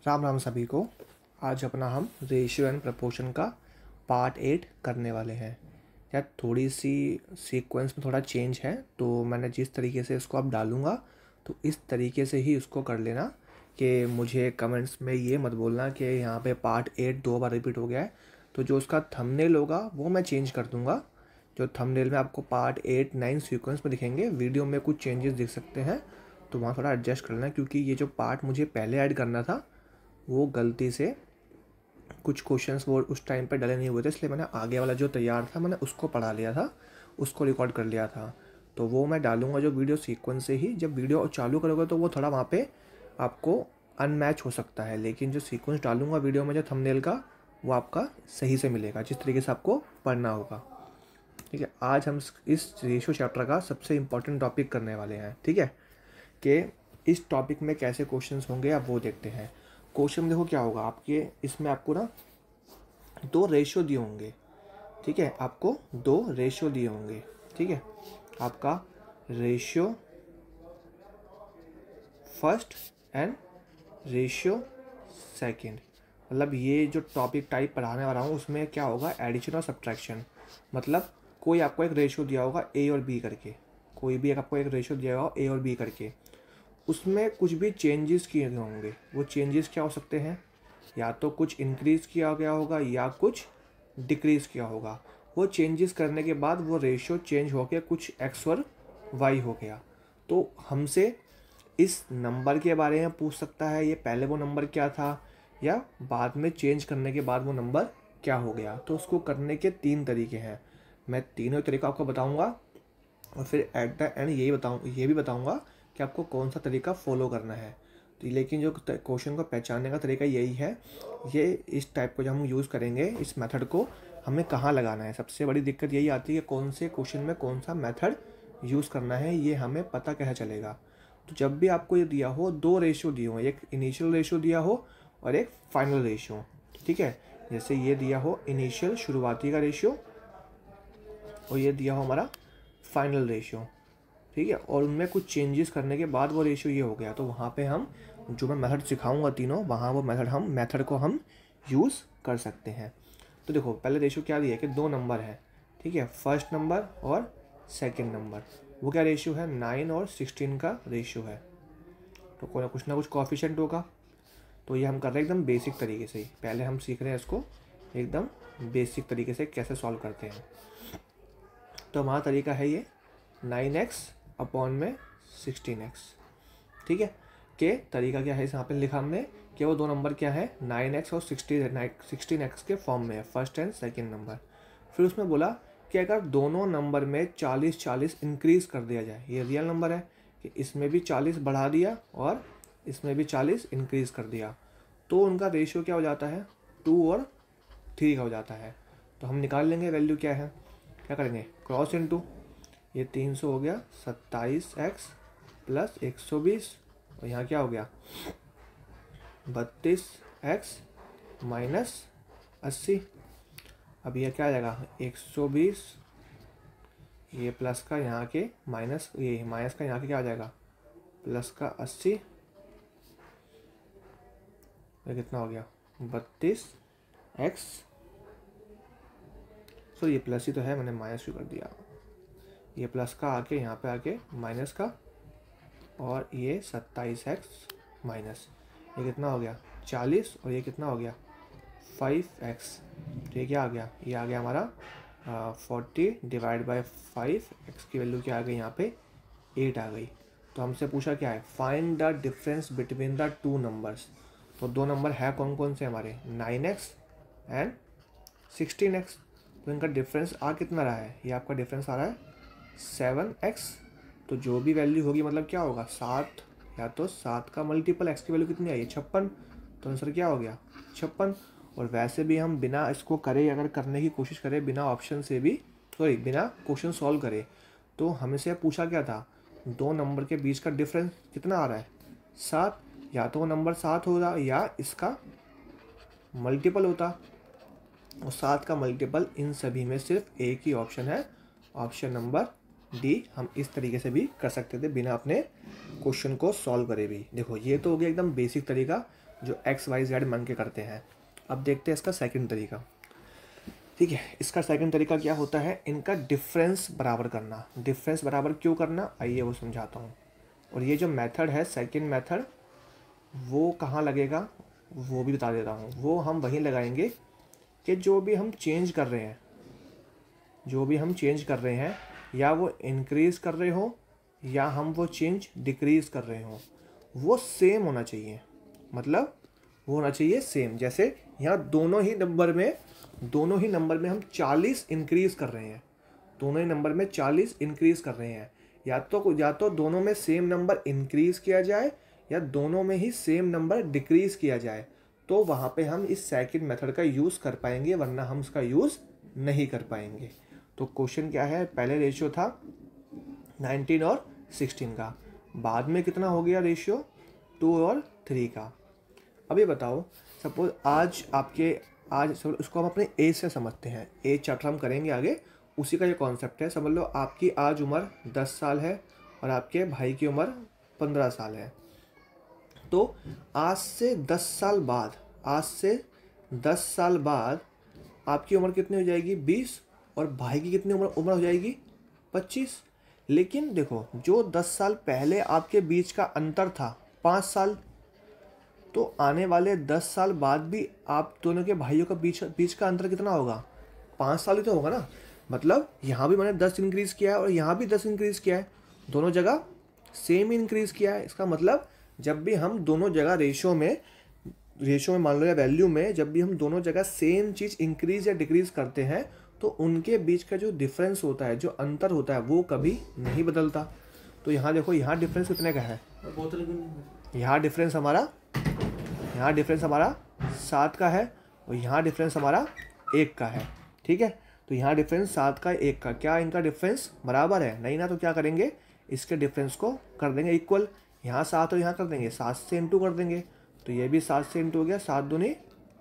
राम राम सभी को। आज अपना हम रेशियो एंड प्रपोर्शन का पार्ट 8 करने वाले हैं। यार थोड़ी सी सीक्वेंस में थोड़ा चेंज है, तो मैंने जिस तरीके से इसको अब डालूँगा तो इस तरीके से ही इसको कर लेना। कि मुझे कमेंट्स में ये मत बोलना कि यहाँ पे पार्ट 8 2 बार रिपीट हो गया है। तो जो उसका थंबनेल होगा वो मैं चेंज कर दूँगा। जो थंबनेल में आपको पार्ट 8 9 सीक्वेंस में दिखेंगे, वीडियो में कुछ चेंजेस दिख सकते हैं, तो वहाँ थोड़ा एडजस्ट कर लेना। क्योंकि ये जो पार्ट मुझे पहले ऐड करना था वो गलती से कुछ क्वेश्चंस वो उस टाइम पे डले नहीं हुए थे, इसलिए मैंने आगे वाला जो तैयार था मैंने उसको पढ़ा लिया था, उसको रिकॉर्ड कर लिया था। तो वो मैं डालूंगा जो वीडियो सीक्वेंस से ही। जब वीडियो चालू करोगे तो वो थोड़ा वहाँ पे आपको अनमैच हो सकता है, लेकिन जो सीक्वेंस डालूंगा वीडियो में जो थंबनेल का, वो आपका सही से मिलेगा जिस तरीके से आपको पढ़ना होगा। ठीक है, आज हम इस रेशियो चैप्टर का सबसे इम्पोर्टेंट टॉपिक करने वाले हैं। ठीक है, कि इस टॉपिक में कैसे क्वेश्चंस होंगे आप वो देखते हैं। क्वेश्चन देखो क्या होगा आपके, इसमें आपको ना दो रेशियो दिए होंगे। ठीक है, आपको दो रेशियो दिए होंगे। ठीक है, आपका ratio first and ratio second. मतलब ये जो टॉपिक टाइप पढ़ाने वाला हूँ उसमें क्या होगा, एडिशन और सब्ट्रैक्शन। मतलब कोई आपको एक रेशियो दिया होगा ए और बी करके, कोई भी आपको एक रेशियो दिया होगा ए और बी करके, उसमें कुछ भी चेंजेस किए गए होंगे। वो चेंजेस क्या हो सकते हैं, या तो कुछ इंक्रीज़ किया गया होगा या कुछ डिक्रीज़ किया होगा। वो चेंजेस करने के बाद वो रेशियो चेंज होकर कुछ एक्स और वाई हो गया। तो हमसे इस नंबर के बारे में पूछ सकता है, ये पहले वो नंबर क्या था या बाद में चेंज करने के बाद वो नंबर क्या हो गया। तो उसको करने के तीन तरीके हैं। मैं तीनों तरीका आपको बताऊंगा और फिर एट द एंड ये भी बताऊंगा कि आपको कौन सा तरीका फॉलो करना है। तो लेकिन जो क्वेश्चन को पहचानने का तरीका यही है, ये इस टाइप को जब हम यूज़ करेंगे, इस मेथड को हमें कहाँ लगाना है। सबसे बड़ी दिक्कत यही आती है कि कौन से क्वेश्चन में कौन सा मेथड यूज़ करना है, ये हमें पता कैसे चलेगा। तो जब भी आपको ये दिया हो, दो रेशियो दिए हो, एक इनिशियल रेशियो दिया हो और एक फाइनल रेशियो। ठीक है, जैसे ये दिया हो इनिशियल शुरुआती का रेशियो और ये दिया हो हमारा फाइनल रेशियो। ठीक है, और उनमें कुछ चेंजेस करने के बाद वो रेशियो ये हो गया, तो वहाँ पे हम जो मैं मेथड सिखाऊंगा तीनों, वहाँ वो मेथड को हम यूज़ कर सकते हैं। तो देखो पहले रेशियो क्या दिया है कि दो नंबर है। ठीक है, फर्स्ट नंबर और सेकंड नंबर। वो क्या रेशियो है, 9 और 16 का रेशियो है। तो कोई कुछ ना कुछ कोएफिशिएंट होगा। तो ये हम कर रहे हैं एकदम बेसिक तरीके से ही। पहले हम सीख रहे हैं इसको एकदम बेसिक तरीके से कैसे सॉल्व करते हैं। तो हमारा तरीका है ये 9x अपॉन में 16x। ठीक है, के तरीका क्या है, यहाँ पे लिखा हमने कि वो दो नंबर क्या है, 9x और 16x के फॉर्म में है, फर्स्ट एंड सेकंड नंबर। फिर उसमें बोला कि अगर दोनों नंबर में 40-40 इंक्रीज़ कर दिया जाए, ये रियल नंबर है कि इसमें भी 40 बढ़ा दिया और इसमें भी 40 इंक्रीज़ कर दिया, तो उनका रेशियो क्या हो जाता है, 2 और 3 का हो जाता है। तो हम निकाल लेंगे वैल्यू क्या है, क्या करेंगे, क्रॉस इनटू, ये 300 हो गया 27x प्लस 120, और यहाँ क्या हो गया 32x माइनस 80। अब यह क्या आ जाएगा 120, ये प्लस का यहाँ के माइनस, ये माइनस का यहाँ के क्या आ जाएगा प्लस का 80। ये कितना हो गया 32x, तो ये प्लस ही तो है, मैंने माइनस भी कर दिया। ये प्लस का आके यहाँ पे आके माइनस का, और ये 27x माइनस, ये कितना हो गया 40, और ये कितना हो गया 5x। तो ये क्या आ गया, ये आ गया हमारा 40 डिवाइड बाई 5x की वैल्यू क्या आ गई यहाँ पे 8 आ गई। तो हमसे पूछा क्या है, find the difference between the two numbers. तो दो नंबर है कौन कौन से हमारे, 9x एंड 16x। तो इनका डिफरेंस आ कितना रहा है, ये आपका डिफरेंस आ रहा है 7x। तो जो भी वैल्यू होगी मतलब क्या होगा 7, या तो 7 का मल्टीपल, x की वैल्यू कितनी आई है 56, तो आंसर क्या हो गया 56। और वैसे भी हम बिना इसको करे, अगर करने की कोशिश करें बिना ऑप्शन से भी, सॉरी बिना क्वेश्चन सॉल्व करे, तो हमसे पूछा क्या था, दो नंबर के बीच का डिफरेंस कितना आ रहा है 7, या तो वो नंबर 7 होगा या इसका मल्टीपल होता, और 7 का मल्टीपल इन सभी में सिर्फ एक ही ऑप्शन है, ऑप्शन नंबर डी। हम इस तरीके से भी कर सकते थे बिना अपने क्वेश्चन को सॉल्व करे भी। देखो ये तो हो गया एकदम बेसिक तरीका जो XYZ मांग के करते हैं। अब देखते हैं इसका सेकंड तरीका। ठीक है, इसका सेकंड तरीका क्या होता है, इनका डिफरेंस बराबर करना। डिफरेंस बराबर क्यों करना, आइए वो समझाता हूँ। और ये जो मेथड है सेकंड मेथड, वो कहाँ लगेगा वो भी बता देता हूँ। वो हम वहीं लगाएंगे कि जो भी हम चेंज कर रहे हैं, जो भी हम चेंज कर रहे हैं, या वो इंक्रीज़ कर रहे हो या हम वो चेंज डिक्रीज़ कर रहे हो, वो सेम होना चाहिए। मतलब वो होना चाहिए सेम। जैसे यहाँ दोनों ही नंबर में हम 40 इंक्रीज़ कर रहे हैं, दोनों ही नंबर में 40 इंक्रीज़ कर रहे हैं। या तो दोनों में सेम नंबर इंक्रीज़ किया जाए या दोनों में ही सेम नंबर डिक्रीज़ किया जाए, तो वहाँ पे हम इस सेकंड मेथड का यूज़ कर पाएंगे, वरना हम उसका यूज़ नहीं कर पाएंगे। तो क्वेश्चन क्या है, पहले रेशियो था 19 और 16 का, बाद में कितना हो गया रेशियो 2 और 3 का। अब ये बताओ, सपोज आज इसको हम अपने एज से समझते हैं। एज चैप्टर हम करेंगे आगे, उसी का ये कॉन्सेप्ट है। समझ लो आपकी आज उम्र 10 साल है और आपके भाई की उम्र 15 साल है। तो आज से 10 साल बाद आपकी उम्र कितनी हो जाएगी, 20, और भाई की कितनी उम्र हो जाएगी, 25। लेकिन देखो, जो 10 साल पहले आपके बीच का अंतर था 5 साल, तो आने वाले 10 साल बाद भी आप दोनों के भाइयों का बीच का अंतर कितना होगा, 5 साल ही तो होगा ना। मतलब यहाँ भी मैंने 10 इंक्रीज़ किया है और यहाँ भी 10 इंक्रीज़ किया है, दोनों जगह सेम इंक्रीज़ किया है। इसका मतलब जब भी हम दोनों जगह रेशो में मान लो या वैल्यू में, जब भी हम दोनों जगह सेम चीज़ इंक्रीज़ या डिक्रीज़ करते हैं, तो उनके बीच का जो डिफरेंस होता है, जो अंतर होता है, वो कभी नहीं बदलता। तो यहाँ देखो, यहाँ डिफरेंस कितने का है, यहाँ डिफरेंस हमारा 7 का है और यहाँ डिफरेंस हमारा 1 का है। ठीक है, तो यहाँ डिफरेंस 7 का 1 का, क्या इनका डिफरेंस बराबर है, नहीं ना। तो क्या करेंगे, इसके डिफरेंस को कर देंगे इक्वल। यहाँ 7 और यहाँ कर देंगे 7 से इंटू कर देंगे, तो ये भी 7 से इंटू हो गया, 7 दूनी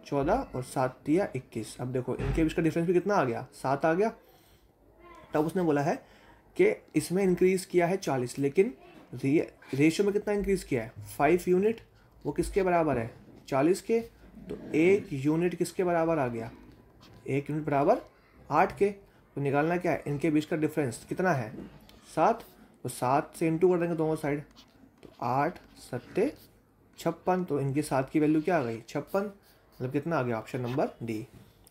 14 और 7 तिया 21। अब देखो इनके बीच का डिफरेंस भी कितना आ गया, 7 आ गया। तब उसने बोला है कि इसमें इंक्रीज़ किया है 40, लेकिन रेशियो में कितना इंक्रीज़ किया है, 5 यूनिट। वो किसके बराबर है, 40 के। तो 1 यूनिट किसके बराबर आ गया, 1 यूनिट बराबर 8 के। तो निकालना क्या है, इनके बीच का डिफरेंस कितना है, 7। तो 7 से इंटू कर देंगे दोनों साइड, तो 8 7 56। तो इनके 7 की वैल्यू क्या आ गई, 56। मतलब कितना आ गया, ऑप्शन नंबर डी।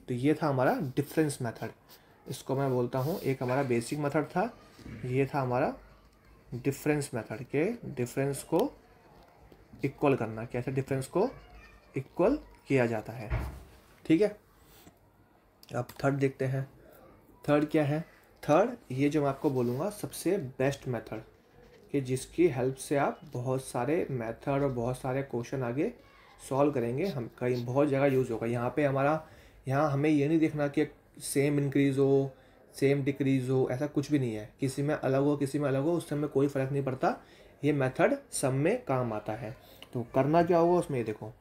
तो ये था हमारा डिफरेंस मेथड। इसको मैं बोलता हूँ, एक हमारा बेसिक मेथड था, ये था हमारा डिफरेंस मेथड के डिफरेंस को इक्वल करना, कैसे डिफरेंस को इक्वल किया जाता है। ठीक है, अब थर्ड देखते हैं। थर्ड क्या है, थर्ड ये जो मैं आपको बोलूँगा सबसे बेस्ट मेथड, कि जिसकी हेल्प से आप बहुत सारे मेथड और बहुत सारे क्वेश्चन आगे सॉल्व करेंगे। हम कहीं बहुत जगह यूज़ होगा। यहाँ हमें ये नहीं देखना कि सेम इंक्रीज़ हो सेम डिक्रीज़ हो, ऐसा कुछ भी नहीं है। किसी में अलग हो किसी में अलग हो, उससे हमें कोई फ़र्क नहीं पड़ता। ये मेथड सब में काम आता है। तो करना क्या होगा उसमें, ये देखो,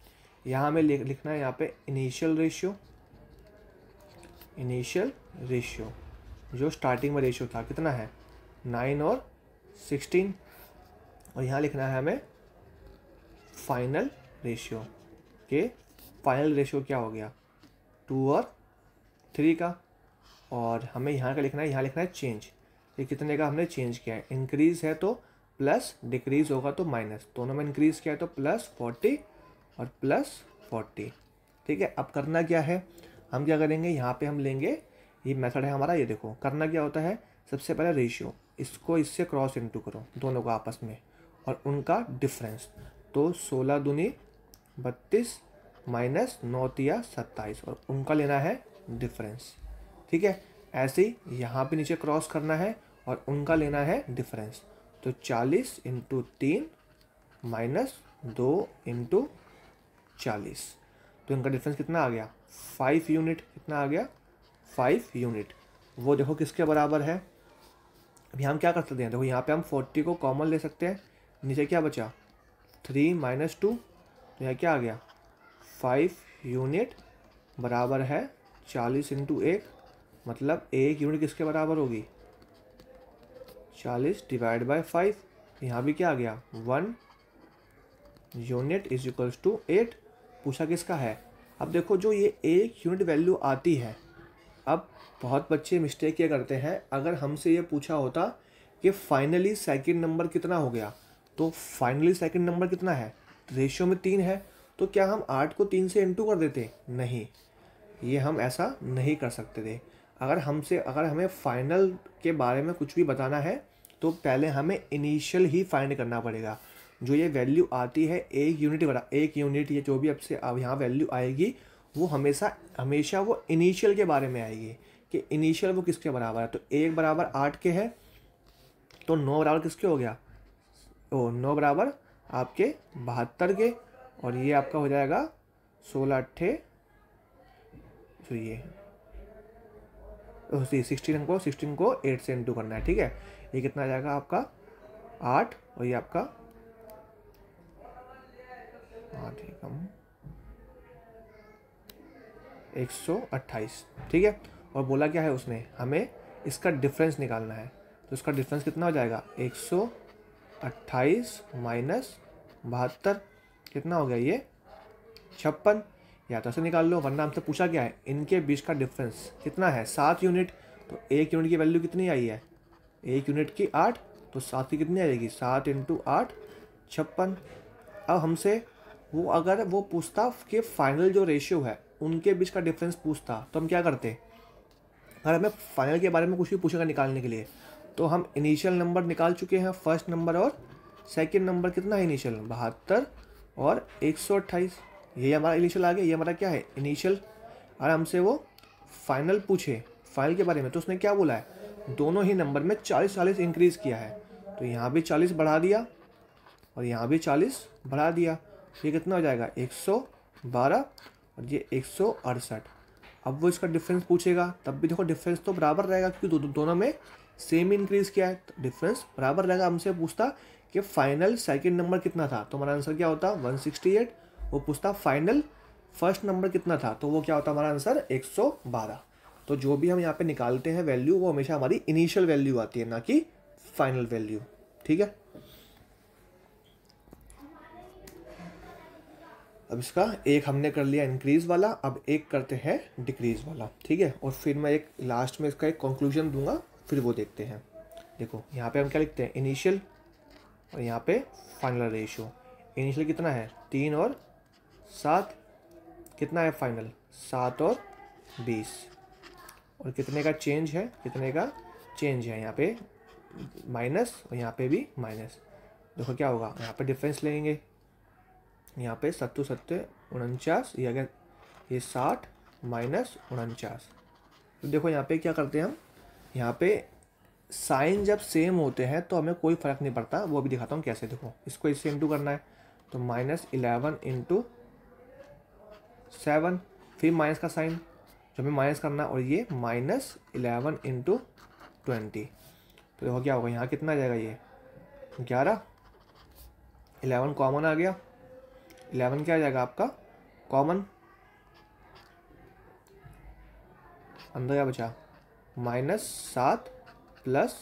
यहाँ हमें लिखना है यहाँ पे इनिशियल रेशियो जो स्टार्टिंग में रेशियो था कितना है, 9 और 16। और यहाँ लिखना है हमें फाइनल रेशियो, के फाइनल रेशियो क्या हो गया, 2 और 3 का। और हमें यहाँ का लिखना है, यहाँ लिखना है चेंज। ये कितने का हमने चेंज किया है, इंक्रीज़ है तो प्लस, डिक्रीज़ होगा तो माइनस। दोनों में इंक्रीज़ किया है तो +40 और +40। ठीक है, अब करना क्या है, हम क्या करेंगे, यहाँ पे हम लेंगे, ये मेथड है हमारा। ये देखो करना क्या होता है, सबसे पहले रेशियो, इसको इससे क्रॉस इंटू करो दोनों को आपस में, और उनका डिफरेंस। तो 16 दूनी 32 माइनस 9 तिया 27, और उनका लेना है डिफरेंस। ठीक है, ऐसे ही यहाँ पे नीचे क्रॉस करना है और उनका लेना है डिफरेंस। तो 40 × 3 माइनस 2 × 40, तो इनका डिफरेंस कितना आ गया, 5 यूनिट। कितना आ गया, 5 यूनिट। वो देखो किसके बराबर है। अभी हम क्या कर सकते हैं, देखो यहाँ पे हम 40 को कॉमन ले सकते हैं, नीचे क्या बचा 3 माइनस 2, तो यहाँ क्या आ गया 5 यूनिट बराबर है 40 × 1, मतलब 1 यूनिट किसके बराबर होगी, 40 डिवाइड बाय 5। यहाँ भी क्या आ गया 1 यूनिट इज इक्वल्स टू 8, पूछा किसका है। अब देखो जो ये 1 यूनिट वैल्यू आती है, अब बहुत बच्चे मिस्टेक क्या करते हैं, अगर हमसे ये पूछा होता कि फाइनली सेकंड नंबर कितना हो गया, तो फाइनली सेकंड नंबर कितना है, रेशियो में 3 है, तो क्या हम 8 को 3 से इंटू कर देते? नहीं, ये हम ऐसा नहीं कर सकते थे। अगर हमें फाइनल के बारे में कुछ भी बताना है तो पहले हमें इनिशियल ही फाइंड करना पड़ेगा। जो ये वैल्यू आती है 1 यूनिट, ये जो भी अब यहाँ वैल्यू आएगी वो हमेशा हमेशा वो इनिशियल के बारे में आएगी कि इनिशियल वो किसके बराबर है। तो 1 बराबर 8 के है, तो 9 बराबर किसके हो गया, 9 बराबर आपके 72 के, और ये आपका हो जाएगा 16 अट्ठे, तो ये 16 को 8 से इंटू करना है। ठीक है, ये कितना आ जाएगा आपका 8, और ये आपका 8 कम 128। ठीक है, और बोला क्या है उसने, हमें इसका डिफरेंस निकालना है। तो इसका डिफरेंस कितना हो जाएगा, 128 माइनस 72 कितना हो गया, ये 56। या तो ऐसे निकाल लो, वरना हमसे पूछा क्या है, इनके बीच का डिफरेंस कितना है, 7 यूनिट। तो 1 यूनिट की वैल्यू कितनी आई है, 1 यूनिट की 8, तो 7 की कितनी आएगी, 7 इंटू 8 56। अब हमसे अगर वो पूछता कि फाइनल जो रेशियो है उनके बीच का डिफरेंस पूछता, तो हम क्या करते, अगर हमें फाइनल के बारे में कुछ भी पूछेगा निकालने के लिए, तो हम इनिशियल नंबर निकाल चुके हैं, फर्स्ट नंबर और सेकंड नंबर कितना है इनिशियल, 72 और 128, ये हमारा इनिशियल आ गया, ये हमारा क्या है इनिशियल। और हमसे वो फाइनल पूछे फाइनल के बारे में, तो उसने क्या बोला है, दोनों ही नंबर में 40 इंक्रीज़ किया है, तो यहाँ भी 40 बढ़ा दिया और यहाँ भी 40 बढ़ा दिया, ये कितना हो जाएगा 112 और ये 168। अब वो इसका डिफरेंस पूछेगा, तब भी देखो डिफरेंस तो बराबर रहेगा क्योंकि दोनों में सेम इंक्रीज़ किया है, तो डिफरेंस बराबर रहेगा। हमसे पूछता कि फाइनल सेकंड नंबर कितना था, तो हमारा आंसर क्या होता 168। वो पूछता फाइनल फर्स्ट नंबर कितना था, तो वो क्या होता हमारा आंसर 112। तो जो भी हम यहाँ पे निकालते हैं वैल्यू, वो हमेशा हमारी इनिशियल वैल्यू आती है, ना कि फाइनल वैल्यू। ठीक है, अब इसका एक हमने कर लिया इंक्रीज वाला, अब एक करते हैं डिक्रीज वाला। ठीक है, और फिर मैं एक लास्ट में इसका एक कंक्लूजन दूंगा, फिर वो देखते हैं। देखो यहाँ पे हम क्या लिखते हैं, इनिशियल, और यहाँ पे फाइनल रेशियो। इनिशियल कितना है 3 और 7, कितना है फाइनल 7 और 20, और कितने का चेंज है, कितने का चेंज है यहाँ पे माइनस, और यहाँ पे भी माइनस। देखो क्या होगा, यहाँ पे डिफरेंस लेंगे, यहाँ पे 7 7 49, ये अगर ये 60 माइनस 49। तो देखो यहाँ पे क्या करते हैं हम, यहाँ पे साइन जब सेम होते हैं तो हमें कोई फ़र्क नहीं पड़ता, वो भी दिखाता हूँ कैसे। देखो इसको इससे इंटू करना है, तो -11 इंटू 7, फिर माइनस का साइन जो हमें माइनस करना है, और ये -11 इंटू 20। तो देखो क्या होगा, यहाँ कितना आ जाएगा, ये 11, 11 कॉमन आ गया, 11 क्या आ जाएगा आपका कॉमन, अंदर क्या बचा -7 प्लस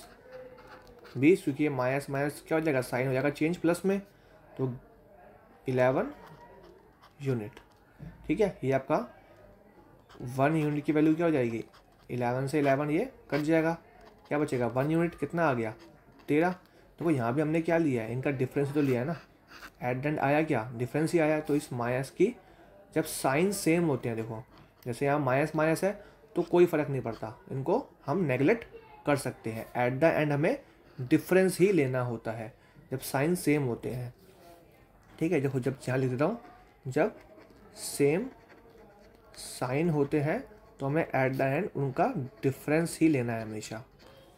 20, क्योंकि ये माइनस माइनस क्या हो जाएगा साइन हो जाएगा चेंज प्लस में, तो 11 यूनिट। ठीक है, ये आपका 1 यूनिट की वैल्यू क्या हो जाएगी, 11 से 11 ये कट जाएगा, क्या बचेगा 1 यूनिट, कितना आ गया 13। तो यहाँ भी हमने क्या लिया है, इनका डिफरेंस तो लिया है ना, एट एंड आया क्या, डिफरेंस ही आया। तो इस माइनस की जब साइन सेम होते हैं, देखो जैसे यहाँ माइनस माइनस है तो कोई फ़र्क नहीं पड़ता, इनको हम नेगलेक्ट कर सकते हैं, एट द एंड हमें डिफरेंस ही लेना होता है जब साइन सेम होते हैं। ठीक है, देखो जब यहाँ लिख देता हूँ, जब सेम साइन होते हैं तो हमें एट द एंड उनका डिफरेंस ही लेना है हमेशा।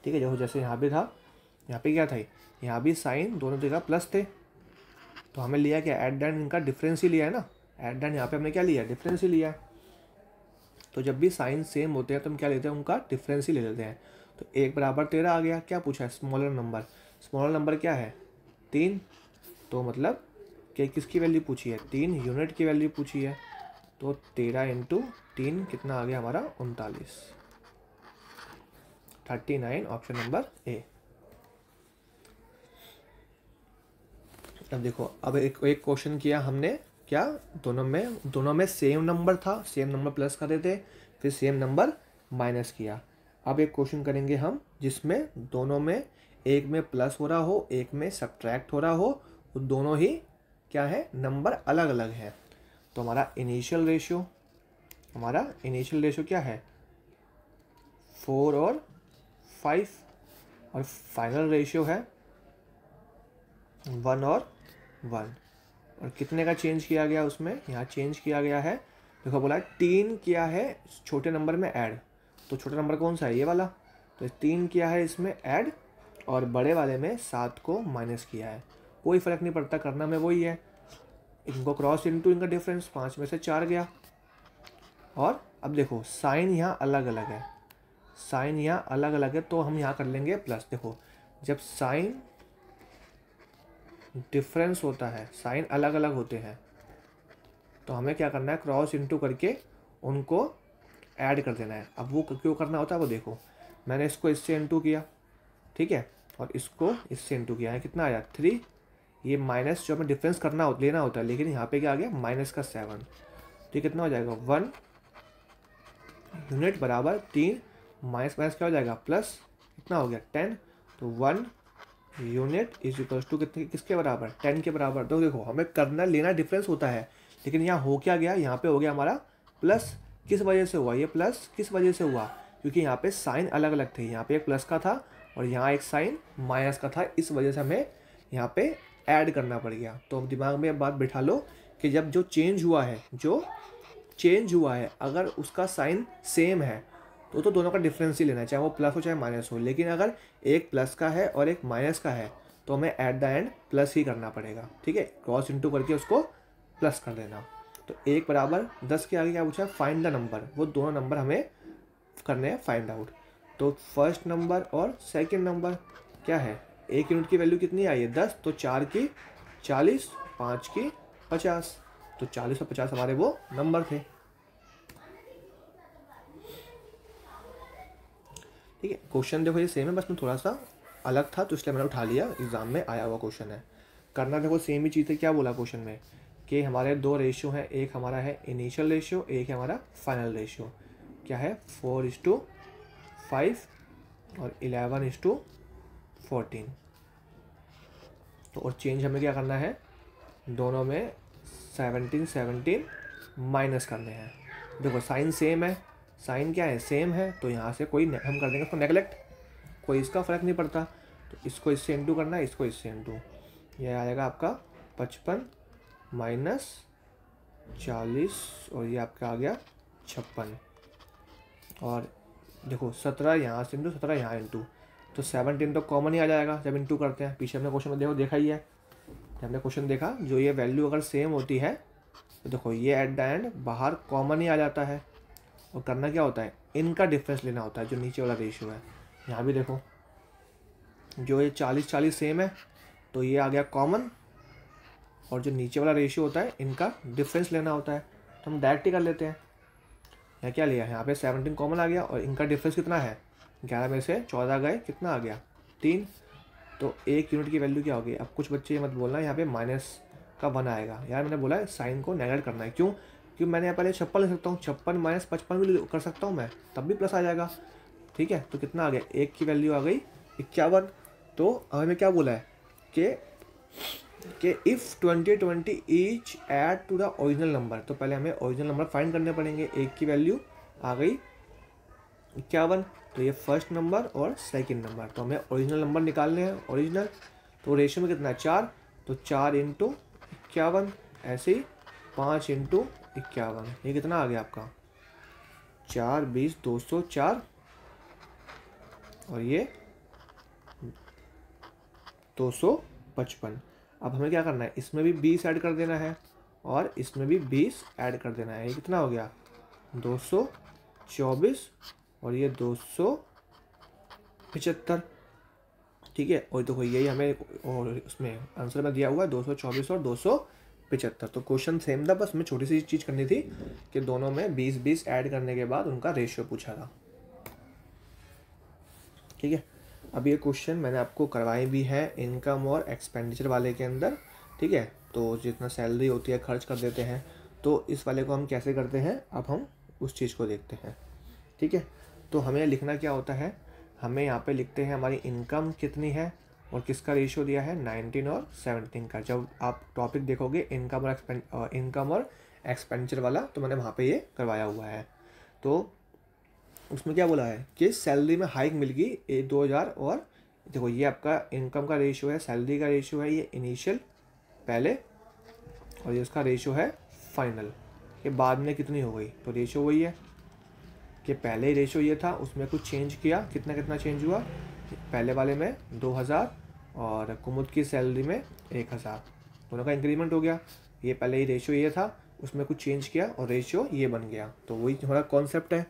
ठीक है, देखो जैसे यहाँ पे था, यहाँ पे क्या था, यहाँ भी साइन दोनों जगह प्लस थे, तो हमें लिया क्या एट द एंड इनका डिफरेंस ही लिया है ना, एट द एंड यहाँ पे हमने क्या लिया डिफरेंस ही लिया है। तो जब भी साइन सेम होते हैं तो हम क्या लेते हैं, उनका डिफरेंस ही ले लेते हैं। तो 1 बराबर 13 आ गया, क्या पूछा है स्मॉलर नंबर क्या है 3, तो मतलब कि किसकी वैल्यू पूछी है 3 यूनिट की वैल्यू पूछी है, तो 13 इंटू 3 कितना आ गया हमारा 39, 39 ऑप्शन नंबर ए। अब देखो, अब एक क्वेश्चन किया हमने क्या, दोनों में सेम नंबर था, सेम नंबर प्लस कर देते, फिर सेम नंबर माइनस किया। अब एक क्वेश्चन करेंगे हम जिसमें दोनों में एक में प्लस हो रहा हो, एक में सब्ट्रैक्ट हो रहा हो, तो दोनों ही क्या है, नंबर अलग अलग है। तो हमारा इनिशियल रेशियो क्या है, 4 और 5, और फाइनल रेशियो है 1 और 1। और कितने का चेंज किया गया उसमें, यहाँ चेंज किया गया है, देखो बोला 3 किया है छोटे नंबर में ऐड, तो छोटा नंबर कौन सा है, ये वाला, तो 3 किया है इसमें ऐड, और बड़े वाले में 7 को माइनस किया है। कोई फ़र्क नहीं पड़ता, करना में वही है, इनको क्रॉस इनटू इनका डिफरेंस, 5 में से 4 गया। और अब देखो साइन यहाँ अलग अलग है, तो हम यहाँ कर लेंगे प्लस। देखो जब साइन डिफरेंस होता है, साइन अलग अलग होते हैं, तो हमें क्या करना है, क्रॉस इनटू करके उनको ऐड कर देना है। अब वो क्यों करना होता है वो देखो, मैंने इसको इससे इनटू किया, ठीक है, और इसको इससे इनटू किया है, कितना आया 3, ये माइनस जो हमें डिफरेंस लेना होता है, लेकिन यहाँ पे क्या आ गया -7, तो ये कितना हो जाएगा 1 यूनिट बराबर 3 माइनस क्या हो जाएगा प्लस, कितना हो गया 10, तो 1 यूनिट इज इक्वल्स टू कितने, किसके बराबर, 10 के बराबर। तो देखो हमें करना लेना डिफरेंस होता है, लेकिन यहाँ हो क्या गया, यहाँ पे हो गया हमारा प्लस, किस वजह से हुआ ये प्लस, किस वजह से हुआ, क्योंकि यहाँ पे साइन अलग अलग थे, यहाँ पे एक प्लस का था और यहाँ एक साइन माइनस का था, इस वजह से हमें यहाँ पे ऐड करना पड़ गया। तो दिमाग में बात बिठा लो कि जब जो चेंज हुआ है अगर उसका साइन सेम है तो दोनों का डिफरेंस ही लेना है, चाहे वो प्लस हो चाहे माइनस हो। लेकिन अगर एक प्लस का है और एक माइनस का है तो हमें एट द एंड प्लस ही करना पड़ेगा, ठीक है, क्रॉस इनटू करके उसको प्लस कर देना। तो 1 बराबर 10 के आगे क्या पूछा, फाइंड द नंबर, वो दोनों नंबर हमें करने हैं फाइंड आउट। तो फर्स्ट नंबर और सेकंड नंबर क्या है, 1 यूनिट की वैल्यू कितनी आई है 10, तो 4 की 40, 5 की 50, तो 40 और 50 हमारे वो नंबर थे। ठीक है, क्वेश्चन देखो ये सेम है, बस में थोड़ा सा अलग था तो इसलिए मैंने उठा लिया, एग्जाम में आया हुआ क्वेश्चन है। करना देखो सेम ही चीज़ है। क्या बोला क्वेश्चन में कि हमारे 2 रेशियो हैं, एक हमारा है इनिशियल रेशियो, एक है हमारा फाइनल रेशियो। क्या है 4:5 और 11:14। तो और चेंज हमें क्या करना है, दोनों में 17 माइनस करने हैं। देखो साइन सेम है, साइन क्या है सेम है, तो यहाँ से कोई हम कर देंगे उसको नेगलेक्ट, कोई इसका फ़र्क नहीं पड़ता। तो इसको इससे इंटू करना है, इसको इससे इंटू, यह आएगा आपका 55 माइनस 40 और ये आपका आ गया 56। और देखो 17 यहाँ से इंटू 17 यहाँ इंटू, तो 17 तो कॉमन ही आ जाएगा जब इंटू करते हैं। पीछे हमने क्वेश्चन में देखा ही है, हमने क्वेश्चन देखा, जो ये वैल्यू अगर सेम होती है तो देखो ये एट द एंड बाहर कॉमन ही आ जाता है। और करना क्या होता है, इनका डिफरेंस लेना होता है, जो नीचे वाला रेशियो है। यहाँ भी देखो जो ये 40 सेम है तो ये आ गया कॉमन, और जो नीचे वाला रेशियो होता है इनका डिफरेंस लेना होता है। तो हम डायरेक्ट ही कर लेते हैं। यहाँ क्या लिया, यहाँ पे 17 कॉमन आ गया और इनका डिफरेंस कितना है, 11 में से 14 गए, कितना आ गया 3। तो 1 यूनिट की वैल्यू क्या होगी। अब कुछ बच्चे ये मत बोलना यहाँ पे माइनस का 1 आएगा, यार मैंने बोला है साइन को नेगलेक्ट करना है। क्यों, क्योंकि मैंने यहाँ पहले 56 लिख सकता हूँ, 56 माइनस 55 भी कर सकता हूँ मैं, तब भी प्लस आ जाएगा। ठीक है, तो कितना आ गया, 1 की वैल्यू आ गई 51। तो हमें क्या बोला है कि if 20 each add to the original number, तो पहले हमें ओरिजिनल नंबर फाइंड करने पड़ेंगे। 1 की वैल्यू आ गई 51, तो ये फर्स्ट नंबर और सेकंड नंबर, तो हमें ओरिजिनल नंबर निकालने हैं ओरिजिनल। तो रेशियो में कितना है 4, तो 4 × 51, ऐसे ही 5 × 51, ये कितना आ गया आपका 4 20 204, और ये 255। अब हमें क्या करना है, इसमें भी 20 ऐड कर देना है और इसमें भी 20 ऐड कर देना है। ये कितना हो गया 224 और ये 275। ठीक है, और देखो यही हमें और उसमें आंसर में दिया हुआ है 224 और 275। तो क्वेश्चन सेम था, बस हमें छोटी सी चीज़ करनी थी कि दोनों में 20 ऐड करने के बाद उनका रेशियो पूछा था। ठीक है, अब ये क्वेश्चन मैंने आपको करवाए भी है इनकम और एक्सपेंडिचर वाले के अंदर, ठीक है। तो जितना सैलरी होती है खर्च कर देते हैं, तो इस वाले को हम कैसे करते हैं, अब हम उस चीज़ को देखते हैं। ठीक है, तो हमें लिखना क्या होता है, हमें यहाँ पे लिखते हैं हमारी इनकम कितनी है और किसका रेशियो दिया है 19 और 17 का। जब आप टॉपिक देखोगे इनकम और एक्सपेंडिचर वाला, तो मैंने वहाँ पे ये करवाया हुआ है। तो उसमें क्या बोला है कि सैलरी में हाइक मिल गई 2000, और देखो ये आपका इनकम का रेशियो है, सैलरी का रेशियो है ये इनिशियल पहले, और ये उसका रेशियो है फाइनल के बाद में कितनी हो गई। तो रेशियो वही है कि पहले ही रेशियो ये था, उसमें कुछ चेंज किया, कितना कितना चेंज हुआ, पहले वाले में 2000 और कुमुद की सैलरी में 1000, दोनों का इंक्रीमेंट हो गया। ये पहले ही रेशियो ये था, उसमें कुछ चेंज किया और रेशियो ये बन गया। तो वही हमारा कॉन्सेप्ट है।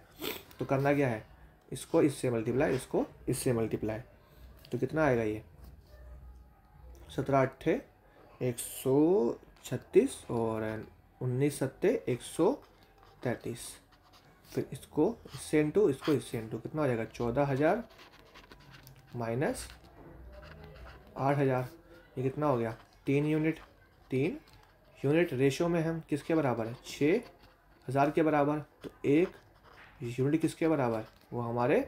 तो करना क्या है, इसको इससे मल्टीप्लाई, इसको इससे मल्टीप्लाई, तो कितना आएगा ये 17 अट्ठे 136 और 19 सत्ते 133, फिर इसको इससे इंटू, इसको इससे इंटू, कितना हो जाएगा 14000 माइनस 8000, ये कितना हो गया 3 यूनिट। 3 यूनिट रेशियो में हम किसके बराबर है 6000 के बराबर, तो 1 यूनिट किसके बराबर, वो हमारे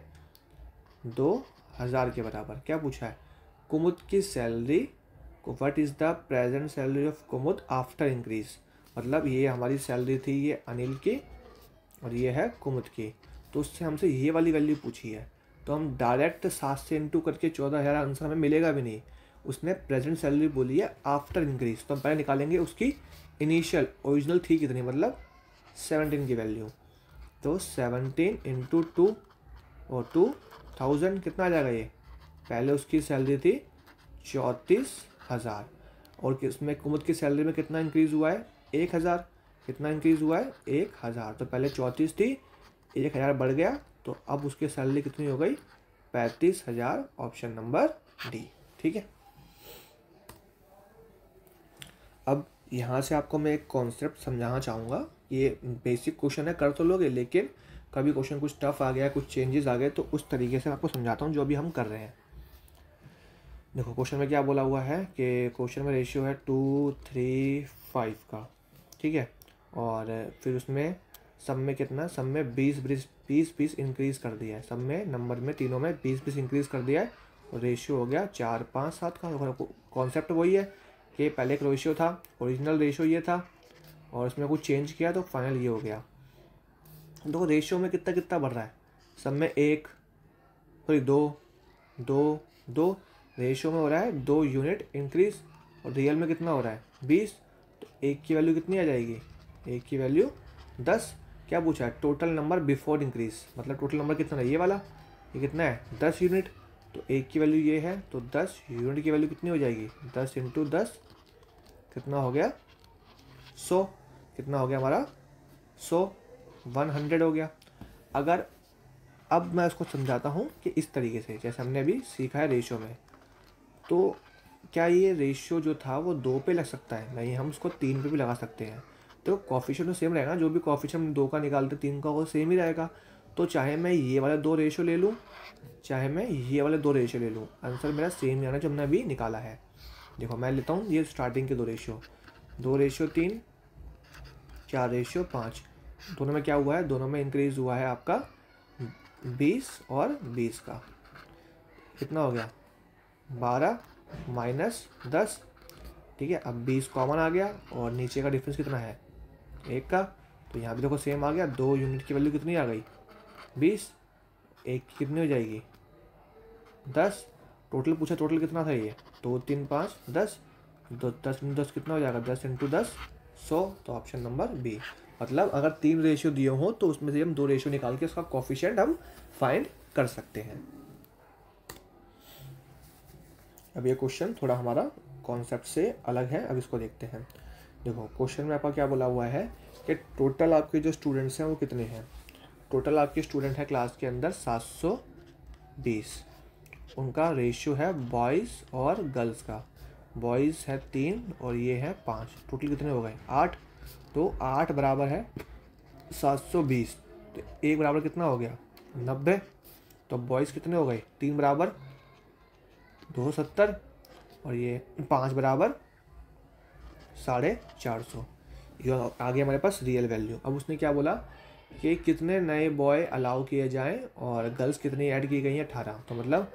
2000 के बराबर। क्या पूछा है, कुमुद की सैलरी को, what is the present salary of Kumud after increase, मतलब ये हमारी सैलरी थी ये अनिल की और ये है कुमुद की, तो उससे हमसे ये वाली वैल्यू पूछी है। तो हम डायरेक्ट 7 से इंटू करके 14000 आंसर हमें मिलेगा भी नहीं, उसने प्रेजेंट सैलरी बोली है आफ्टर इंक्रीज, तो हम पहले निकालेंगे उसकी इनिशियल, ओरिजिनल थी कितनी, मतलब 17 की वैल्यू। तो 17 इंटू 2 और 2000 कितना आ जाएगा ये, पहले उसकी सैलरी थी 34000 और इसमें कुमुद की सैलरी में कितना इंक्रीज़ हुआ है 1000, कितना इंक्रीज़ हुआ है 1000, तो पहले 34 थी 1000 बढ़ गया, तो अब उसकी सैलरी कितनी हो गई 35000, ऑप्शन नंबर डी। ठीक है, अब यहाँ से आपको मैं एक कॉन्सेप्ट समझाना चाहूँगा। ये बेसिक क्वेश्चन है, कर तो लोगे, लेकिन कभी क्वेश्चन कुछ टफ आ गया, कुछ चेंजेस आ गए, तो उस तरीके से आपको समझाता हूँ जो भी हम कर रहे हैं। देखो क्वेश्चन में क्या बोला हुआ है कि क्वेश्चन में रेशियो है 2, 3, 5 का, ठीक है, और फिर उसमें सब में कितना, सब में 20 इंक्रीज़ कर दिया है, सब में नंबर में तीनों में 20 इंक्रीज़ कर दिया है, और रेशियो हो गया 4, 5, 7 का। कॉन्सेप्ट वही है कि पहले एक रेशियो था, ओरिजिनल रेशियो ये था, और उसमें कुछ चेंज किया तो फाइनल ये हो गया। देखो रेशियो में कितना कितना बढ़ रहा है, सब में 1, सॉरी 2, 2, 2, रेशियो में हो रहा है 2 यूनिट इंक्रीज, और रियल में कितना हो रहा है 20, तो 1 की वैल्यू कितनी आ जाएगी, 1 की वैल्यू 10। क्या पूछा है, टोटल नंबर बिफोर इंक्रीज, मतलब टोटल नंबर कितना है ये वाला, ये कितना है 10 यूनिट, तो 1 की वैल्यू ये है, तो 10 यूनिट की वैल्यू कितनी हो जाएगी 10 इंटू 10, कितना हो गया 100, कितना हो गया हमारा 100, 100 हो गया। अगर अब मैं उसको समझाता हूँ कि इस तरीके से जैसे हमने अभी सीखा है रेशियो में, तो क्या ये रेशियो जो था वो 2 पे लग सकता है, नहीं हम उसको 3 पे भी लगा सकते हैं। तो कॉफिशिएंट तो सेम रहेगा, जो भी कॉफिशिएंट 2 का निकालते 3 का वो सेम ही रहेगा। तो चाहे मैं ये वाले 2 रेशियो ले लूँ, चाहे मैं ये वाले 2 रेशियो ले लूँ, आंसर मेरा सेम ही आना जो हमने अभी निकाला है। देखो मैं लेता हूँ ये स्टार्टिंग के 2 रेशियो, 2 रेशियो 3, 4 रेशियो 5, दोनों में क्या हुआ है, दोनों में इंक्रीज़ हुआ है आपका 20 और 20 का, कितना हो गया 12 माइनस 10, ठीक है। अब 20 कॉमन आ गया और नीचे का डिफरेंस कितना है 1 का, तो यहाँ भी देखो सेम आ गया, 2 यूनिट की वैल्यू कितनी आ गई 20, 1 की कितनी हो जाएगी 10, टोटल पूछा टोटल कितना था ये 2, 3, 5, 10, 10 इंटू 10 कितना हो जाएगा 10 इंटू 10 100, तो ऑप्शन नंबर बी। मतलब अगर 3 रेशियो दिए हो तो उसमें से हम 2 रेशियो निकाल के उसका कोफिशिएंट हम फाइंड कर सकते हैं। अब ये क्वेश्चन थोड़ा हमारा कॉन्सेप्ट से अलग है, अब इसको देखते हैं। देखो क्वेश्चन में आपका क्या बोला हुआ है कि टोटल आपके जो स्टूडेंट्स हैं वो कितने हैं। टोटल आपके स्टूडेंट है क्लास के अंदर 720, उनका रेशियो है बॉयज़ और गर्ल्स का, बॉयज़ है 3 और ये है 5, टोटल कितने हो गए 8, तो 8 बराबर है 720, तो 1 बराबर कितना हो गया 90, तो बॉयज़ कितने हो गए 3 बराबर 270, और ये 5 बराबर 450। ये आ गया हमारे पास रियल वैल्यू। अब उसने क्या बोला कि कितने नए बॉय अलाउ किए जाएं और गर्ल्स कितनी ऐड की गई हैं, 18। तो मतलब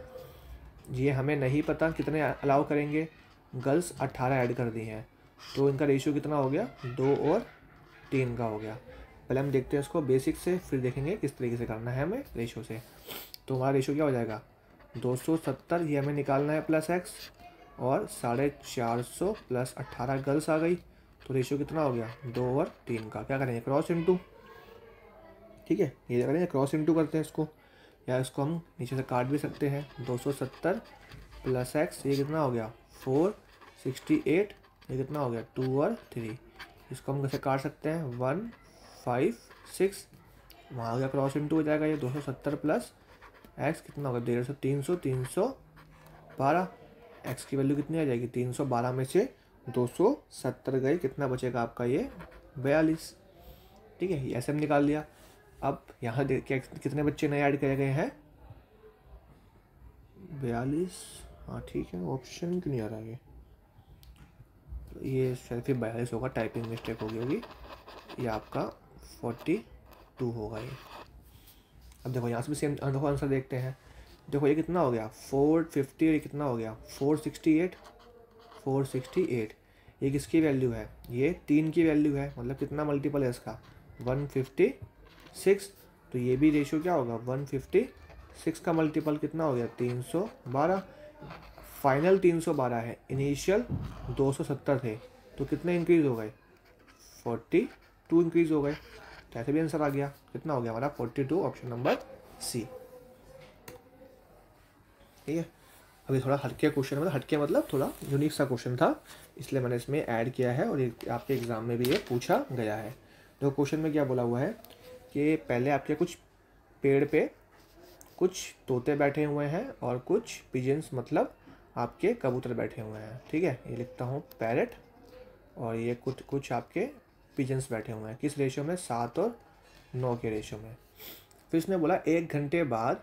ये हमें नहीं पता कितने अलाउ करेंगे, गर्ल्स 18 ऐड कर दी हैं, तो इनका रेशियो कितना हो गया, 2 और 3 का हो गया। पहले हम देखते हैं इसको बेसिक से, फिर देखेंगे किस तरीके से करना है हमें रेशियो से। तो हमारा रेशियो क्या हो जाएगा, 270 ये हमें निकालना है प्लस एक्स, और 450 प्लस 18 गर्ल्स आ गई, तो रेशियो कितना हो गया, 2 और 3 का। क्या करेंगे, क्रॉस इनटू, ठीक है, ये करेंगे क्रॉस इनटू करते हैं इसको, या इसको हम नीचे से काट भी सकते हैं। 270 प्लस एक्स ये कितना हो गया, 468, ये कितना हो गया, 2 और 3। इसको हम कैसे काट सकते हैं, 1 5 6, वहाँ हो गया क्रॉस इनटू हो जाएगा ये। 270 प्लस एक्स कितना होगा, 150, 300, 312। एक्स की वैल्यू कितनी आ जाएगी, 312 में से 270 गए, कितना बचेगा आपका ये, 42। ठीक है, ये ऐसे हम निकाल लिया। अब यहाँ देखिए कितने बच्चे नए ऐड करे गए हैं, 42। हाँ ठीक है, ऑप्शन क्यों नहीं आ रहा है, ये शायद फिर 42 होगा, टाइपिंग मिस्टेक हो गई होगी, ये आपका 42 होगा ये। अब देखो यहाँ से भी सेम देखो आंसर देखते हैं। देखो ये कितना हो गया, 450, ये कितना हो गया, 468, 468। ये किसकी वैल्यू है, ये 3 की वैल्यू है, मतलब कितना मल्टीपल है इसका, 156। तो ये भी रेशियो क्या होगा, 156 का मल्टीपल कितना हो गया, 312। फाइनल 312 है, इनिशियल 270 थे, तो कितने इंक्रीज हो गए, 42 इंक्रीज हो गए। तो ऐसे भी आंसर आ गया, कितना हो गया हमारा, 42, ऑप्शन नंबर सी। ठीक है, अभी थोड़ा हटके क्वेश्चन, मतलब हटके मतलब थोड़ा यूनिक सा क्वेश्चन था, इसलिए मैंने इसमें ऐड किया है, और आपके एग्जाम में भी ये पूछा गया है। तो क्वेश्चन में क्या बोला हुआ है कि पहले आपके कुछ पेड़ पे कुछ तोते बैठे हुए हैं और कुछ पिजन्स मतलब आपके कबूतर बैठे हुए हैं। ठीक है, ये लिखता हूँ पैरेट, और ये कुछ आपके पिजन्स बैठे हुए हैं, किस रेशियो में, 7 और 9 के रेशियो में। फिर इसने बोला 1 घंटे बाद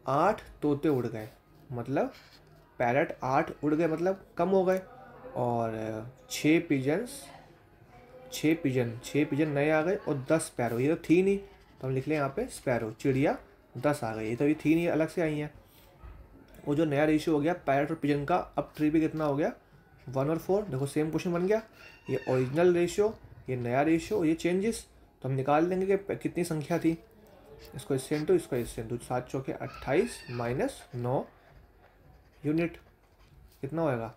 8 तोते उड़ गए, मतलब पैरेट 8 उड़ गए, मतलब कम हो गए, और 6 पिजन नए आ गए, और 10 स्पैरो, ये तो थी नहीं, तो हम लिख लें यहाँ पे स्पैरो, चिड़िया 10 आ गई, ये तो ये थी नहीं, अलग से आई हैं। वो जो नया रेशियो हो गया पैरेट और पिजन का, अब ट्री भी कितना हो गया, 1 और 4। देखो सेम क्वेश्चन बन गया, ये ओरिजिनल रेशियो, ये नया रेशियो, ये चेंजेस, तो हम निकाल लेंगे कि कितनी संख्या थी, इसको इससे इंटू, इसको इससे इंटू, 7 चौके 28 माइनस 9 यूनिट, कितना होएगा।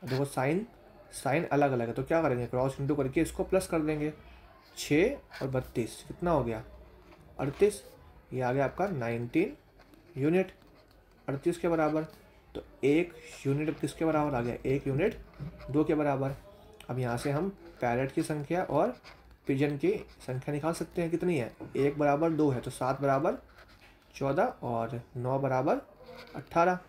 देखो साइन अलग अलग है, तो क्या करेंगे, क्रॉस इंटू करके इसको प्लस कर देंगे, 6 और 32 कितना हो गया, 38। ये आ गया आपका 19 यूनिट, 38 के बराबर। तो 1 यूनिट अब किसके बराबर आ गया, 1 यूनिट 2 के बराबर। अब यहाँ से हम पैरेट की संख्या और पिजन की संख्या निकाल सकते हैं, कितनी है, 1 बराबर 2 है, तो 7 बराबर 14 और 9 बराबर 18।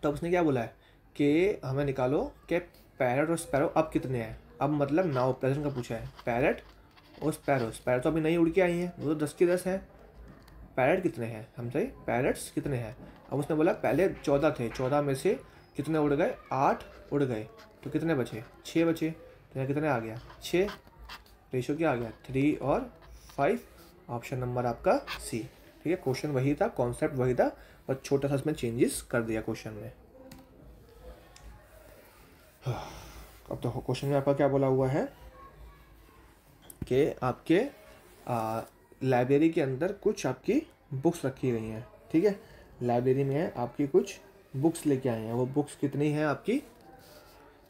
तो अब उसने क्या बोला है कि हमें निकालो कि पैरेट और स्पैरो अब कितने हैं। अब मतलब नाउ प्रेजेंट का पूछा है, पैरेट और स्पैरो तो अभी नहीं उड़ के आई हैं, वो तो 10 की 10 है। पैरेट कितने हैं, हम सही, पैरेट्स कितने हैं। अब उसने बोला पहले 14 थे, 14 में से कितने उड़ गए, 8 उड़ गए, तो कितने बचे, 6 बचे। तो यहाँ कितने आ गया, 6। रेशियो क्या आ गया, 3 और 5, ऑप्शन नंबर आपका सी। ठीक है, क्वेश्चन वही था, कॉन्सेप्ट वही था, बस छोटा सा इसमें चेंजेस कर दिया क्वेश्चन में। अब तो क्वेश्चन में आपका क्या बोला हुआ है कि आपके लाइब्रेरी के अंदर कुछ आपकी बुक्स रखी गई हैं। ठीक है, लाइब्रेरी में आपकी कुछ बुक्स लेके आए हैं, वो बुक्स कितनी हैं आपकी,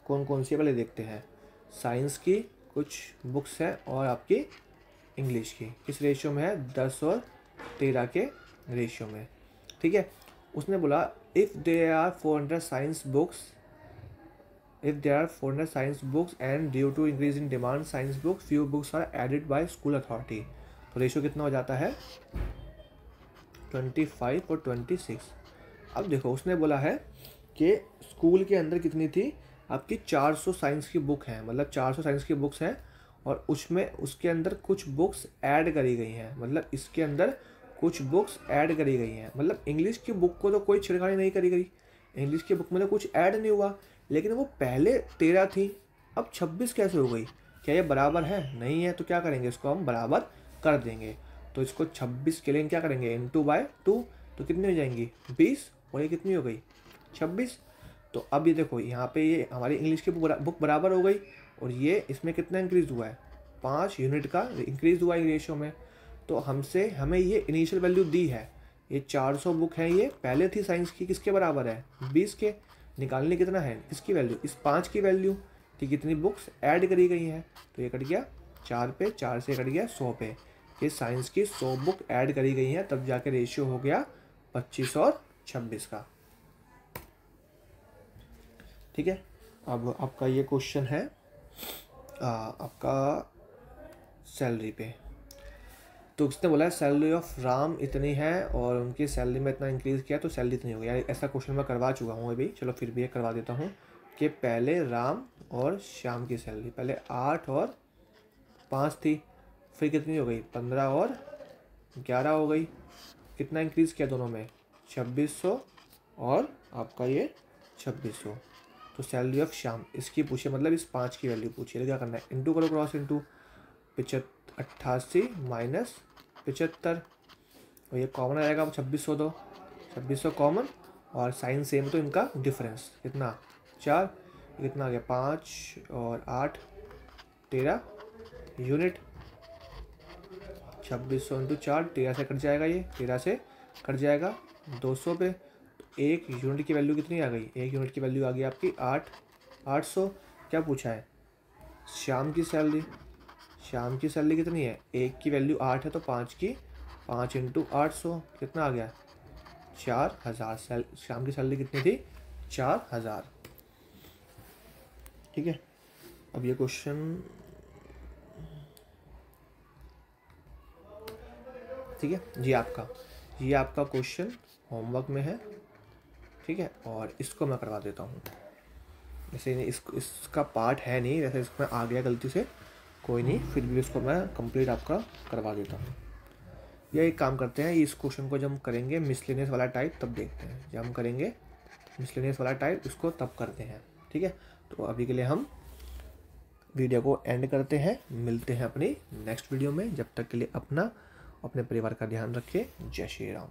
कौन कौन सी, पहले देखते हैं। साइंस की कुछ बुक्स हैं और आपकी इंग्लिश की, किस रेशियो में है, 10 और 13 के रेशियो में। ठीक है, उसने बोला if there are 400 science books, if there are 400 science books and due to increase in demand science books few books are added by school authority, तो रेशियो कितना हो जाता है, 25 और 26। अब देखो उसने बोला है कि स्कूल के अंदर कितनी थी आपकी, 400 साइंस की बुक हैं, मतलब 400 साइंस की बुक्स हैं, और उसके अंदर कुछ बुक्स ऐड करी गई हैं, मतलब इसके अंदर कुछ बुक्स ऐड करी गई हैं। मतलब इंग्लिश की बुक को तो कोई छिड़कानी नहीं करी गई, इंग्लिश की बुक में तो कुछ ऐड नहीं हुआ, लेकिन वो पहले 13 थी, अब 26 कैसे हो गई, क्या ये बराबर है, नहीं है, तो क्या करेंगे, इसको हम बराबर कर देंगे। तो इसको 26 के लिए क्या करेंगे, इंटू बाय 2, तो कितनी हो जाएंगी 20, और ये कितनी हो गई 26। तो अब ये देखो यहाँ पे ये हमारी इंग्लिश की बुक बराबर हो गई, और ये इसमें कितना इंक्रीज़ हुआ है, 5 यूनिट का इंक्रीज़ हुआ है रेशियो में। तो हमें ये इनिशियल वैल्यू दी है, ये 400 बुक है, ये पहले थी साइंस की, किसके बराबर है 20 के। निकालने कितना है इसकी वैल्यू, इस 5 की वैल्यू कि कितनी बुक्स ऐड करी गई हैं। तो ये कट गया 4 पे, 4 से कट गया 100 पे, ये साइंस की 100 बुक ऐड करी गई हैं, तब जाके रेशियो हो गया 25 और 26 का। ठीक है। अब आपका ये क्वेश्चन है आपका सैलरी पे। तो उसने बोला है सैलरी ऑफ राम इतनी है और उनकी सैलरी में इतना इंक्रीज़ किया तो सैलरी इतनी होगी। यार ऐसा क्वेश्चन मैं करवा चुका हूँ अभी, चलो फिर भी ये करवा देता हूँ कि पहले राम और श्याम की सैलरी पहले 8 और 5 थी, फिर कितनी हो गई 15 और 11 हो गई। कितना इंक्रीज़ किया दोनों में 2600 और आपका ये 2600। तो सैलरी ऑफ श्याम इसकी पूछे, मतलब इस 5 की वैल्यू पूछिए, क्या करना है इंटू करो, क्रॉस इंटू 88 माइनस 75, और ये कॉमन आएगा 2600, दो 2600 कॉमन, और साइन सेम तो इनका डिफरेंस कितना 4, कितना आ गया 5 और 8 13 यूनिट। 2600 इंटू 4, 13 से कट जाएगा, ये 13 से कट जाएगा 200 पे। तो एक यूनिट की वैल्यू कितनी आ गई, एक यूनिट की वैल्यू आ गई आपकी 800। क्या पूछा है श्याम की सैलरी, श्याम की सैलरी कितनी है, एक की वैल्यू 8 है तो 5 की 5 इंटू 800 कितना आ गया 4000। श्याम की सैलरी कितनी थी 4000। ठीक है। अब ये क्वेश्चन, ठीक है जी, ये आपका क्वेश्चन होमवर्क में है। ठीक है, और इसको मैं करवा देता हूँ, जैसे इसका पार्ट है नहीं, वैसे इसमें आ गया गलती से, कोई नहीं, फिर भी इसको मैं कंप्लीट आपका करवा देता हूँ। या एक काम करते हैं, इस क्वेश्चन को जब हम करेंगे मिसलेनियस वाला टाइप तब देखते हैं, जब हम करेंगे मिसलेनियस वाला टाइप इसको तब करते हैं। ठीक है, तो अभी के लिए हम वीडियो को एंड करते हैं, मिलते हैं अपनी नेक्स्ट वीडियो में। जब तक के लिए अपना अपने परिवार का ध्यान रखिए। जय श्री राम।